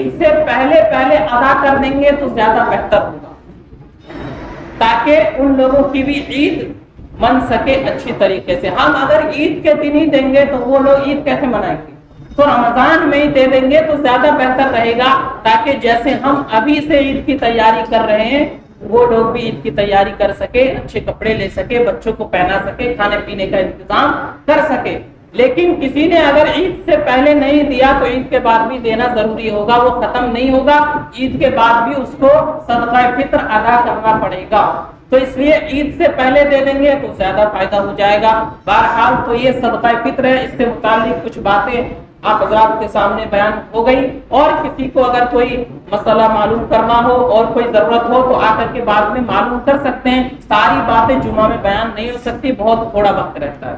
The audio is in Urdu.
عید سے پہلے پہلے ادا کر دیں گے تو زیادہ بہتر ہوگا، تاکہ ان لوگوں کی بھی عید من سکے اچھی طریقے سے۔ ہم اگر عید کے دن ہی دیں گے تو وہ لوگ عید کیسے منائیں گے؟ تو رمضان میں ہی دے دیں گے تو زیادہ بہتر رہے گا، تاکہ جیسے ہم ابھی سے عید کی تیاری کر رہے ہیں وہ لوگ بھی عید کی تیاری کر سکے، اچھے کپڑے لے سکے، بچوں کو پہنا سکے، کھانے پینے کا انتظام کر سکے۔ لیکن کسی نے اگر عید سے پہلے نہیں دیا تو عید کے بعد بھی دینا ضروری ہوگا، وہ ختم نہیں ہوگا، عید کے بعد بھی اس کو صدقہ فطر ادا کرنا پڑے گا۔ تو اس لیے عید سے پہلے دے دیں گے تو زیادہ فائدہ ہو جائے گا۔ بہرحال تو یہ صدقہ فطر ہے، اس سے متعلق کچھ باتیں آپ حضرات کے سامنے بیان ہو گئی، اور کسی کو اگر کوئی مسئلہ معلوم کرنا ہو اور کوئی ضرورت ہو تو آ کر کے بعد میں معلوم کر سکتے ہیں۔ ساری باتیں جمعہ میں بیان نہیں ہو سکتی، بہت تھوڑا وقت رہتا ہے۔